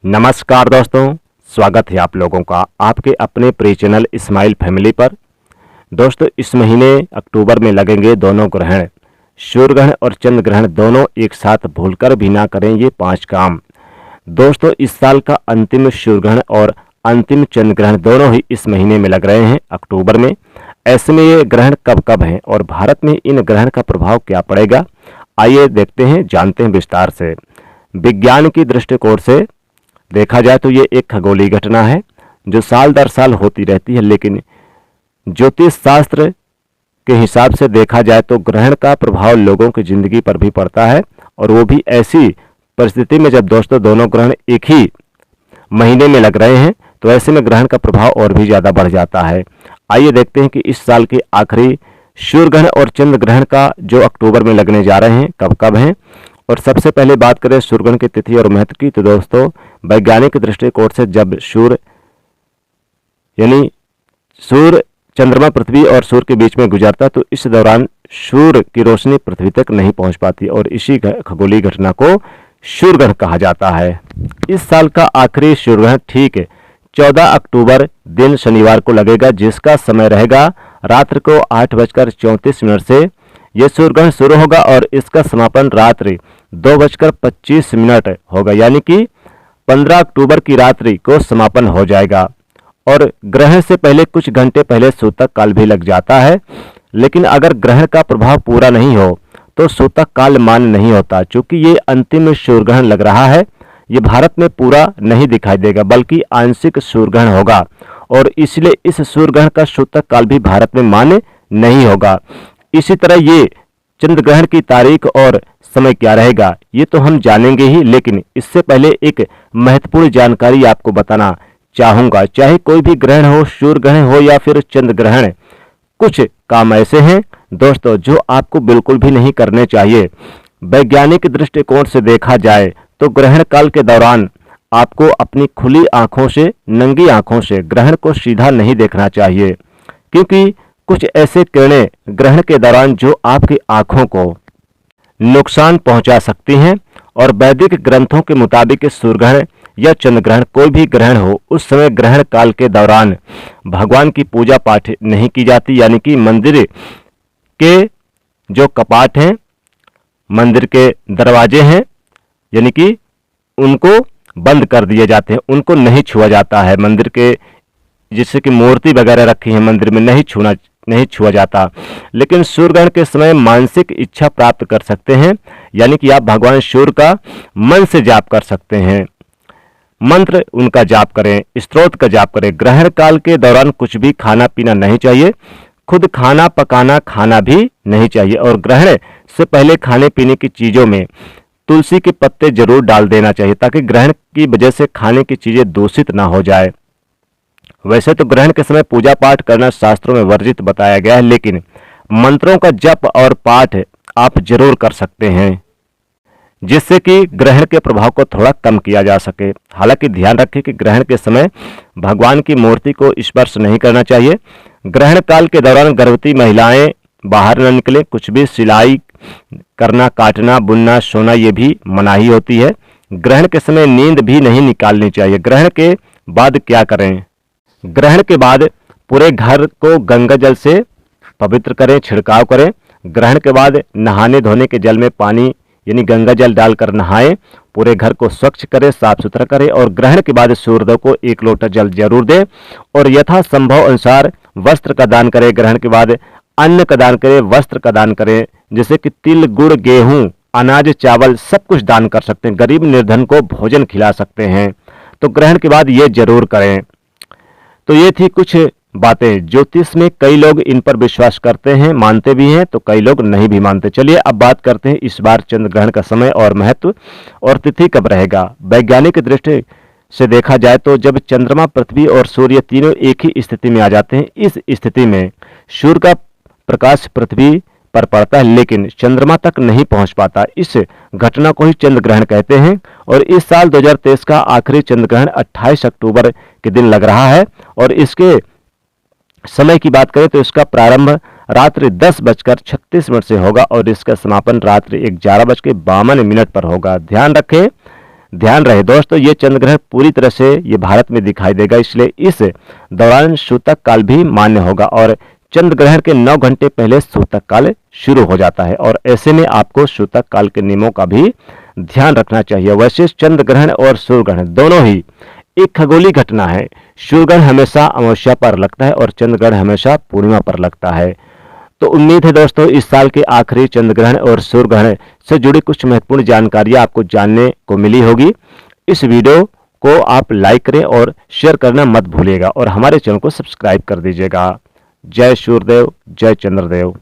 नमस्कार दोस्तों, स्वागत है आप लोगों का आपके अपने प्रिय चैनल इस्माइल फैमिली पर। दोस्तों, इस महीने अक्टूबर में लगेंगे दोनों ग्रहण, सूर्य ग्रहण और चंद्र ग्रहण, दोनों एक साथ भूलकर भी ना करें ये 5 काम। दोस्तों, इस साल का अंतिम सूर्य ग्रहण और अंतिम चंद्र ग्रहण दोनों ही इस महीने में लग रहे हैं, अक्टूबर में। ऐसे में ये ग्रहण कब कब हैं और भारत में इन ग्रहण का प्रभाव क्या पड़ेगा, आइए देखते हैं, जानते हैं विस्तार से। विज्ञान की दृष्टिकोण से देखा जाए तो ये एक खगोलीय घटना है जो साल दर साल होती रहती है, लेकिन ज्योतिष शास्त्र के हिसाब से देखा जाए तो ग्रहण का प्रभाव लोगों की जिंदगी पर भी पड़ता है, और वो भी ऐसी परिस्थिति में जब दोस्तों दोनों ग्रहण एक ही महीने में लग रहे हैं, तो ऐसे में ग्रहण का प्रभाव और भी ज़्यादा बढ़ जाता है। आइए देखते हैं कि इस साल के आखिरी सूर्य ग्रहण और चंद्र ग्रहण का जो अक्टूबर में लगने जा रहे हैं कब कब हैं। और सबसे पहले बात करें सूर्य ग्रहण की तिथि और महत्व की, तो दोस्तों वैज्ञानिक दृष्टिकोण से जब सूर्य यानी सूर्य चंद्रमा पृथ्वी और सूर्य के बीच में गुजरता, तो इस दौरान सूर्य की रोशनी पृथ्वी तक नहीं पहुंच पाती और इसी खगोलीय घटना को सूर्य ग्रहण कहा जाता है। इस साल का आखिरी सूर्य ग्रहण ठीक 14 अक्टूबर दिन शनिवार को लगेगा, जिसका समय रहेगा रात्रि को 8:34 से यह सूर्य ग्रहण शुरू होगा और इसका समापन रात्रि 2:25 होगा, यानी कि 15 अक्टूबर की रात्रि को समापन हो जाएगा। और ग्रहण से पहले कुछ घंटे पहले सूतक काल भी लग जाता है, लेकिन अगर ग्रहण का प्रभाव पूरा नहीं हो तो सूतक काल मान्य नहीं होता। चूंकि ये अंतिम सूर्य ग्रहण लग रहा है, ये भारत में पूरा नहीं दिखाई देगा बल्कि आंशिक सूर्य ग्रहण होगा, और इसलिए इस सूर्य ग्रहण का सूतक काल भी भारत में मान्य नहीं होगा। इसी तरह ये चंद्र ग्रहण की तारीख और समय क्या रहेगा ये तो हम जानेंगे ही, लेकिन इससे पहले एक महत्वपूर्ण जानकारी आपको बताना चाहूंगा। चाहे कोई भी ग्रहण हो, सूर्य ग्रहण हो या फिर चंद्र ग्रहण, कुछ काम ऐसे हैं दोस्तों जो आपको बिल्कुल भी नहीं करने चाहिए। वैज्ञानिक दृष्टिकोण से देखा जाए तो ग्रहण काल के दौरान आपको अपनी खुली आंखों से, नंगी आंखों से ग्रहण को सीधा नहीं देखना चाहिए, क्योंकि कुछ ऐसे किरणें ग्रहण के दौरान जो आपकी आंखों को नुकसान पहुंचा सकती हैं। और वैदिक ग्रंथों के मुताबिक सूर्य ग्रहण या चंद्र ग्रहण, कोई भी ग्रहण हो, उस समय ग्रहण काल के दौरान भगवान की पूजा पाठ नहीं की जाती, यानी कि मंदिर के जो कपाट हैं, मंदिर के दरवाजे हैं, यानी कि उनको बंद कर दिए जाते हैं, उनको नहीं छुआ जाता है। मंदिर के जिससे कि मूर्ति वगैरह रखी है मंदिर में, नहीं छुआ जाता। लेकिन सूर्य ग्रहण के समय मानसिक इच्छा प्राप्त कर सकते हैं, यानी कि आप भगवान सूर्य का मन से जाप कर सकते हैं, मंत्र उनका जाप करें, स्तोत्र का जाप करें। ग्रहण काल के दौरान कुछ भी खाना पीना नहीं चाहिए, खुद खाना पकाना खाना भी नहीं चाहिए, और ग्रहण से पहले खाने पीने की चीजों में तुलसी के पत्ते जरूर डाल देना चाहिए, ताकि ग्रहण की वजह से खाने की चीजें दूषित ना हो जाए। वैसे तो ग्रहण के समय पूजा पाठ करना शास्त्रों में वर्जित बताया गया है, लेकिन मंत्रों का जप और पाठ आप जरूर कर सकते हैं, जिससे कि ग्रहण के प्रभाव को थोड़ा कम किया जा सके। हालांकि ध्यान रखें कि ग्रहण के समय भगवान की मूर्ति को स्पर्श नहीं करना चाहिए। ग्रहण काल के दौरान गर्भवती महिलाएं बाहर न निकलें, कुछ भी सिलाई करना, काटना, बुनना, सोना, ये भी मनाही होती है। ग्रहण के समय नींद भी नहीं निकालनी चाहिए। ग्रहण के बाद क्या करें? ग्रहण के बाद पूरे घर को गंगा जल से पवित्र करें, छिड़काव करें। ग्रहण के बाद नहाने धोने के जल में पानी यानी गंगा जल डालकर नहाएं, पूरे घर को स्वच्छ करें, साफ सुथरा करें। और ग्रहण के बाद सूर्यदेव को 1 लोटा जल जरूर दें, और यथासंभव अनुसार वस्त्र का दान करें। ग्रहण के बाद अन्न का दान करें, वस्त्र का दान करें, जैसे कि तिल, गुड़, गेहूं, अनाज, चावल, सब कुछ दान कर सकते हैं। गरीब निर्धन को भोजन खिला सकते हैं, तो ग्रहण के बाद ये जरूर करें। तो ये थी कुछ बातें। ज्योतिष में कई लोग इन पर विश्वास करते हैं, मानते भी हैं, तो कई लोग नहीं भी मानते। चलिए अब बात करते हैं इस बार चंद्र ग्रहण का समय और महत्व और तिथि कब रहेगा। वैज्ञानिक दृष्टि से देखा जाए तो जब चंद्रमा, पृथ्वी और सूर्य तीनों एक ही स्थिति में आ जाते हैं, इस स्थिति में सूर्य का प्रकाश पृथ्वी पर पड़ता है, लेकिन चंद्रमा तक नहीं पहुंच पाता। इस घटना को ही चंद्र ग्रहण कहते हैं। और इस साल 2023 का आखिरी चंद्र ग्रहण 28 अक्टूबर के दिन लग रहा है, और इसके समय की बात करें तो इसका प्रारंभ रात्रि 10:36 से होगा और इसका समापन रात्रि 11:52 पर होगा। ध्यान रखें ध्यान रहे दोस्तों, ये चंद्र ग्रहण पूरी तरह से ये भारत में दिखाई देगा, इसलिए इस दौरान सूतक काल भी मान्य होगा और चंद्र ग्रहण के 9 घंटे पहले सूतक काल शुरू हो जाता है और ऐसे में आपको सूतक काल के नियमों का भी ध्यान रखना चाहिए। वैसे चंद्र ग्रहण और सूर्य ग्रहण दोनों ही एक खगोलीय घटना है। सूर्य ग्रहण हमेशा अमावस्या पर लगता है और चंद्र ग्रहण हमेशा पूर्णिमा पर लगता है। तो उम्मीद है दोस्तों इस साल के आखिरी चंद्र ग्रहण और सूर्य ग्रहण से जुड़ी कुछ महत्वपूर्ण जानकारियां आपको जानने को मिली होगी। इस वीडियो को आप लाइक करें और शेयर करना मत भूलिएगा और हमारे चैनल को सब्सक्राइब कर दीजिएगा। जय सूर्यदेव, जय चंद्रदेव।